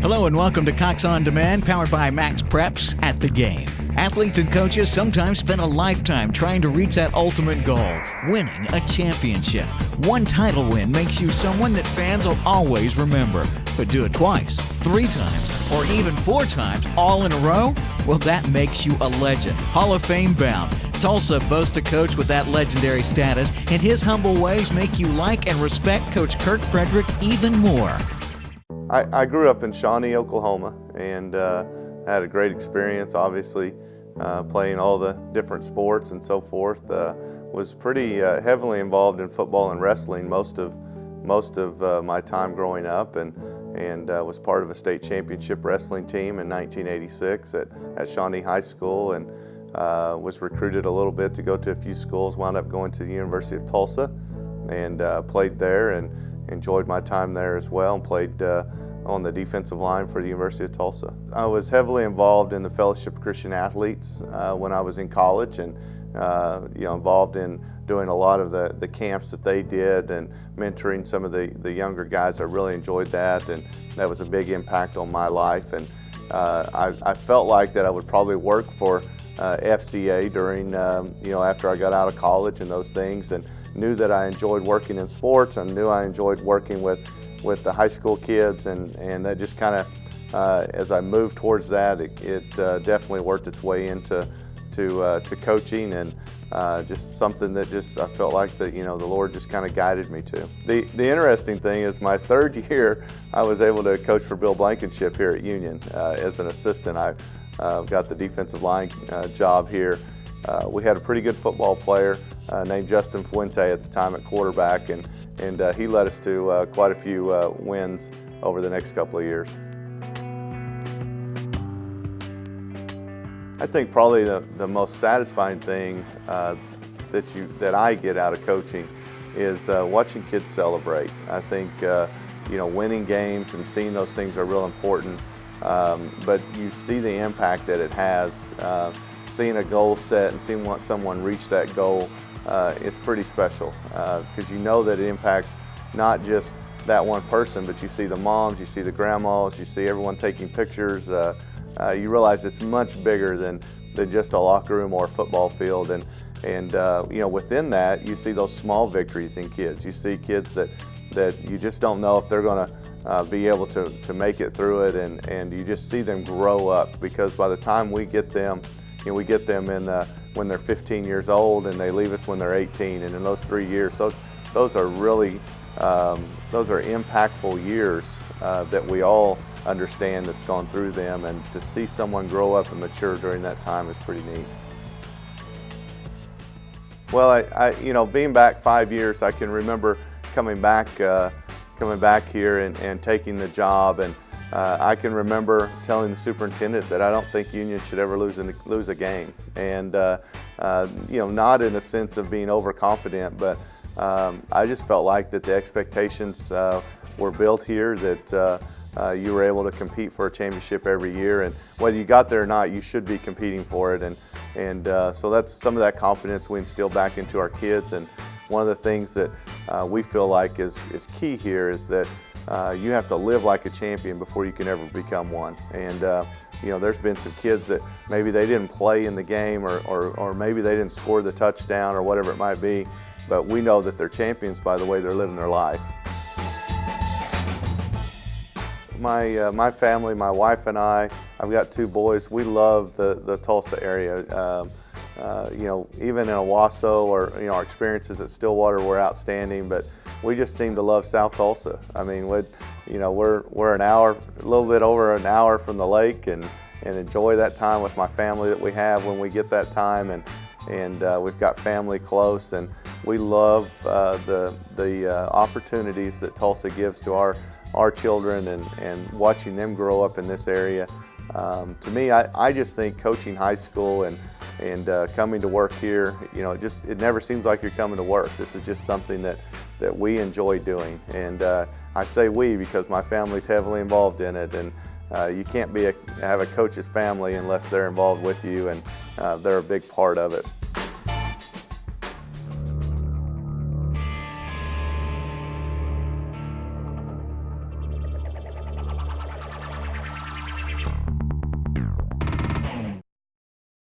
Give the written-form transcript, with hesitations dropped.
Hello and welcome to Cox On Demand, powered by Max Preps at the Game. Athletes and coaches sometimes spend a lifetime trying to reach that ultimate goal, winning a championship. One title win makes you someone that fans will always remember. But do it twice, 3 times, or even 4 times all in a row? Well, that makes you a legend, Hall of Fame bound. Tulsa boasts a coach with that legendary status, and his humble ways make you like and respect Coach Kirk Fridrick even more. I grew up in Shawnee, Oklahoma, and had a great experience, obviously, playing all the different sports and so forth. Was pretty heavily involved in football and wrestling most of my time growing up, and was part of a state championship wrestling team in 1986 at Shawnee High School, and was recruited a little bit to go to a few schools, wound up going to the University of Tulsa, and played there and enjoyed my time there as well, and played on the defensive line for the University of Tulsa. I was heavily involved in the Fellowship of Christian Athletes when I was in college, and involved in doing a lot of the camps that they did and mentoring some of the younger guys. I really enjoyed that, and that was a big impact on my life. And I felt like that I would probably work for FCA during, after I got out of college and those things, and knew that I enjoyed working in sports. I knew I enjoyed working with the high school kids, and that just kind of, as I moved towards that, it definitely worked its way into to coaching, and just something that I felt like that the Lord just kind of guided me to. The interesting thing is, my 3rd year, I was able to coach for Bill Blankenship here at Union as an assistant. I got the defensive line job here. We had a pretty good football player named Justin Fuente at the time at quarterback, and he led us to quite a few wins over the next couple of years. I think probably the most satisfying thing that I get out of coaching is watching kids celebrate. I think winning games and seeing those things are real important, but you see the impact that it has. Seeing a goal set and seeing someone reach that goal is pretty special, because you know that it impacts not just that one person, but you see the moms, you see the grandmas, you see everyone taking pictures. You realize it's much bigger than just a locker room or a football field, and within that you see those small victories in kids. You see kids that you just don't know if they're going to be able to make it through it, and you just see them grow up, because by the time we get them, we get them in when they're 15 years old, and they leave us when they're 18, and in those 3 years, those are really those are impactful years that we all understand that's gone through them, and to see someone grow up and mature during that time is pretty neat. Well, I being back 5 years, I can remember coming back here and taking the job, and I can remember telling the superintendent that I don't think Union should ever lose a game, and not in a sense of being overconfident, but I just felt like that the expectations were built here, that you were able to compete for a championship every year, and whether you got there or not, you should be competing for it, and so that's some of that confidence we instill back into our kids. And one of the things that we feel like is key here is that you have to live like a champion before you can ever become one. And there's been some kids that maybe they didn't play in the game, or maybe they didn't score the touchdown or whatever it might be, but we know that they're champions by the way they're living their life. My family, my wife and I've got 2 boys. We love the Tulsa area. Even in Owasso, or our experiences at Stillwater were outstanding, but we just seem to love South Tulsa. I mean, we're an hour, a little bit over an hour from the lake, and enjoy that time with my family that we have when we get that time, and we've got family close, and we love the opportunities that Tulsa gives to our children, and watching them grow up in this area. To me, I just think coaching high school and coming to work here, it never seems like you're coming to work. This is just something that we enjoy doing, and I say we because my family's heavily involved in it, and you can't have a coach's family unless they're involved with you, and they're a big part of it.